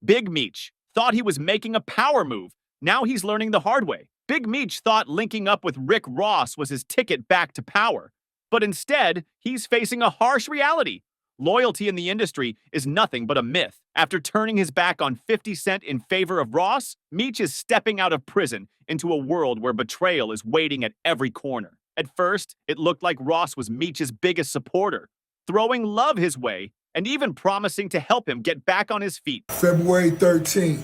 Big Meech thought he was making a power move. Now he's learning the hard way. Big Meech thought linking up with Rick Ross was his ticket back to power. But instead, he's facing a harsh reality. Loyalty in the industry is nothing but a myth. After turning his back on 50 Cent in favor of Ross, Meech is stepping out of prison into a world where betrayal is waiting at every corner. At first, it looked like Ross was Meech's biggest supporter, throwing love his way and even promising to help him get back on his feet. February 13th,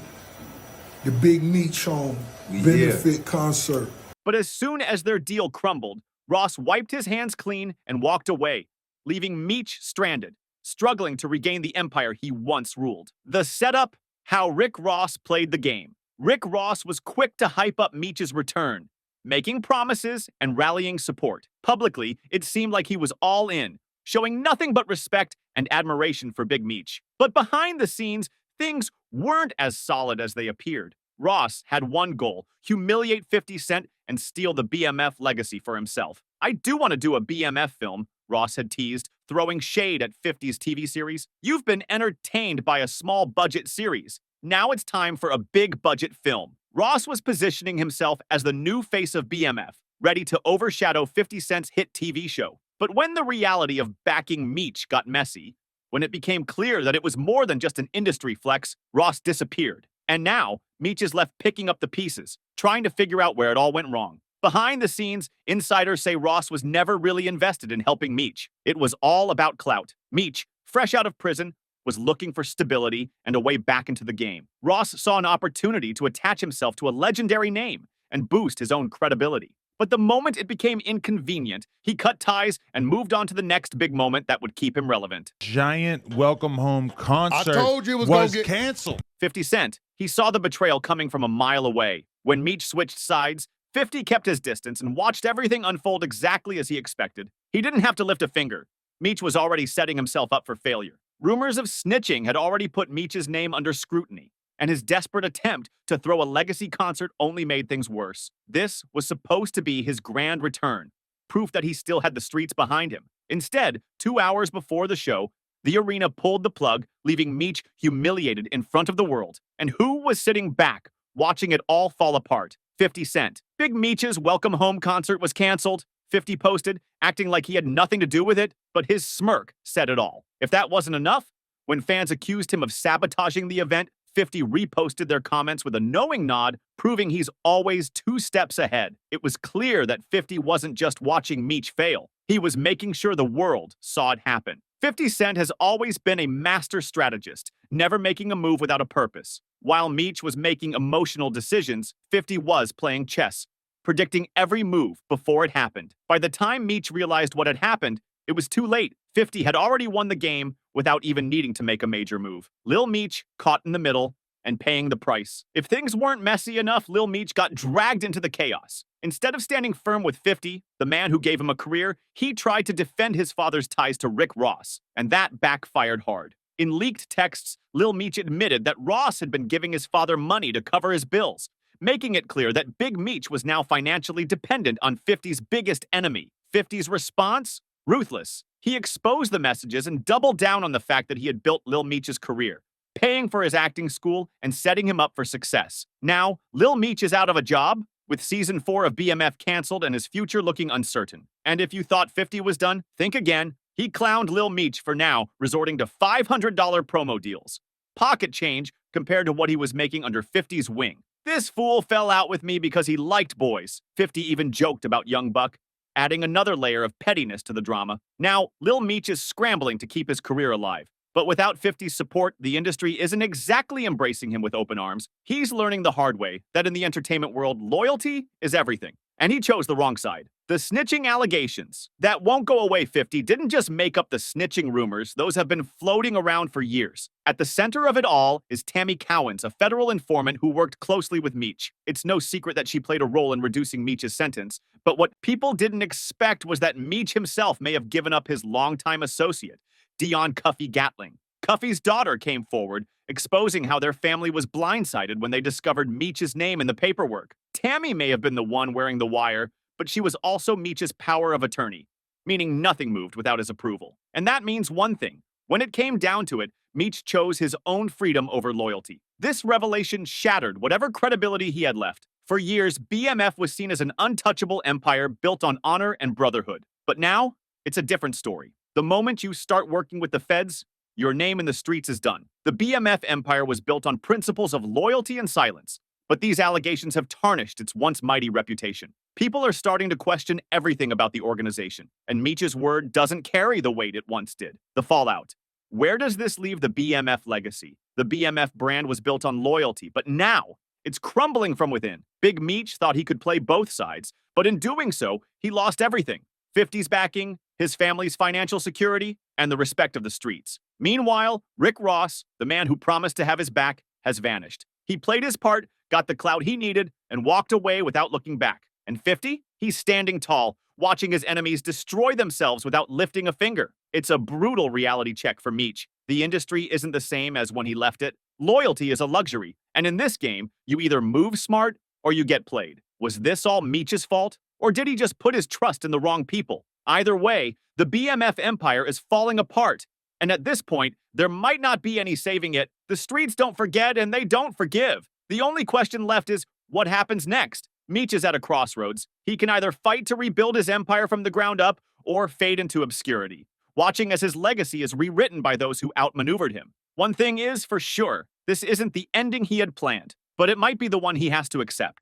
the Big Meech Home benefit concert. But as soon as their deal crumbled, Ross wiped his hands clean and walked away, leaving Meech stranded, struggling to regain the empire he once ruled. The setup, how Rick Ross played the game. Rick Ross was quick to hype up Meech's return, making promises and rallying support. Publicly, it seemed like he was all in, showing nothing but respect and admiration for Big Meech. But behind the scenes, things weren't as solid as they appeared. Ross had one goal: humiliate 50 Cent and steal the BMF legacy for himself. "I do want to do a BMF film," Ross had teased, throwing shade at 50's TV series. "You've been entertained by a small budget series. Now it's time for a big budget film." Ross was positioning himself as the new face of BMF, ready to overshadow 50 Cent's hit TV show. But when the reality of backing Meech got messy, when it became clear that it was more than just an industry flex, Ross disappeared. And now, Meech is left picking up the pieces, trying to figure out where it all went wrong. Behind the scenes, insiders say Ross was never really invested in helping Meech. It was all about clout. Meech, fresh out of prison, was looking for stability and a way back into the game. Ross saw an opportunity to attach himself to a legendary name and boost his own credibility. But the moment it became inconvenient, he cut ties and moved on to the next big moment that would keep him relevant. Giant welcome home concert I told you it was gonna get canceled. 50 Cent, he saw the betrayal coming from a mile away. When Meech switched sides, 50 kept his distance and watched everything unfold exactly as he expected. He didn't have to lift a finger. Meech was already setting himself up for failure. Rumors of snitching had already put Meech's name under scrutiny, and his desperate attempt to throw a legacy concert only made things worse. This was supposed to be his grand return, proof that he still had the streets behind him. Instead, 2 hours before the show, the arena pulled the plug, leaving Meech humiliated in front of the world. And who was sitting back, watching it all fall apart? 50 Cent. Big Meech's welcome home concert was canceled, 50 posted, acting like he had nothing to do with it, but his smirk said it all. If that wasn't enough, when fans accused him of sabotaging the event, 50 reposted their comments with a knowing nod, proving he's always 2 steps ahead. It was clear that 50 wasn't just watching Meech fail. He was making sure the world saw it happen. 50 Cent has always been a master strategist, never making a move without a purpose. While Meech was making emotional decisions, 50 was playing chess, predicting every move before it happened. By the time Meech realized what had happened, it was too late. 50 had already won the game without even needing to make a major move. Lil Meech caught in the middle and paying the price. If things weren't messy enough, Lil Meech got dragged into the chaos. Instead of standing firm with 50, the man who gave him a career, he tried to defend his father's ties to Rick Ross, and that backfired hard. In leaked texts, Lil Meech admitted that Ross had been giving his father money to cover his bills, making it clear that Big Meech was now financially dependent on 50's biggest enemy. 50's response? Ruthless. He exposed the messages and doubled down on the fact that he had built Lil Meech's career, paying for his acting school and setting him up for success. Now, Lil Meech is out of a job, with Season 4 of BMF canceled and his future looking uncertain. And if you thought 50 was done, think again. He clowned Lil Meech for now, resorting to $500 promo deals. Pocket change compared to what he was making under 50's wing. "This fool fell out with me because he liked boys." 50 even joked about Young Buck, adding another layer of pettiness to the drama. Now, Lil Meech is scrambling to keep his career alive. But without 50's support, the industry isn't exactly embracing him with open arms. He's learning the hard way that in the entertainment world, loyalty is everything. And he chose the wrong side. The snitching allegations that won't go away. 50 didn't just make up the snitching rumors. Those have been floating around for years. At the center of it all is Tammy Cowens, a federal informant who worked closely with Meech. It's no secret that she played a role in reducing Meech's sentence. But what people didn't expect was that Meech himself may have given up his longtime associate, Dion Cuffy Gatling. Cuffy's daughter came forward, exposing how their family was blindsided when they discovered Meech's name in the paperwork. Tammy may have been the one wearing the wire, but she was also Meech's power of attorney, meaning nothing moved without his approval. And that means one thing. When it came down to it, Meech chose his own freedom over loyalty. This revelation shattered whatever credibility he had left. For years, BMF was seen as an untouchable empire built on honor and brotherhood. But now, it's a different story. The moment you start working with the feds, your name in the streets is done. The BMF empire was built on principles of loyalty and silence, but these allegations have tarnished its once mighty reputation. People are starting to question everything about the organization, and Meech's word doesn't carry the weight it once did. The fallout. Where does this leave the BMF legacy? The BMF brand was built on loyalty, but now it's crumbling from within. Big Meech thought he could play both sides, but in doing so, he lost everything. 50's backing, his family's financial security, and the respect of the streets. Meanwhile, Rick Ross, the man who promised to have his back, has vanished. He played his part, got the clout he needed, and walked away without looking back. And 50? He's standing tall, watching his enemies destroy themselves without lifting a finger. It's a brutal reality check for Meech. The industry isn't the same as when he left it. Loyalty is a luxury, and in this game, you either move smart or you get played. Was this all Meech's fault? Or did he just put his trust in the wrong people? Either way, the BMF empire is falling apart. And at this point, there might not be any saving it. The streets don't forget and they don't forgive. The only question left is, what happens next? Meech is at a crossroads. He can either fight to rebuild his empire from the ground up or fade into obscurity, watching as his legacy is rewritten by those who outmaneuvered him. One thing is for sure, this isn't the ending he had planned, but it might be the one he has to accept.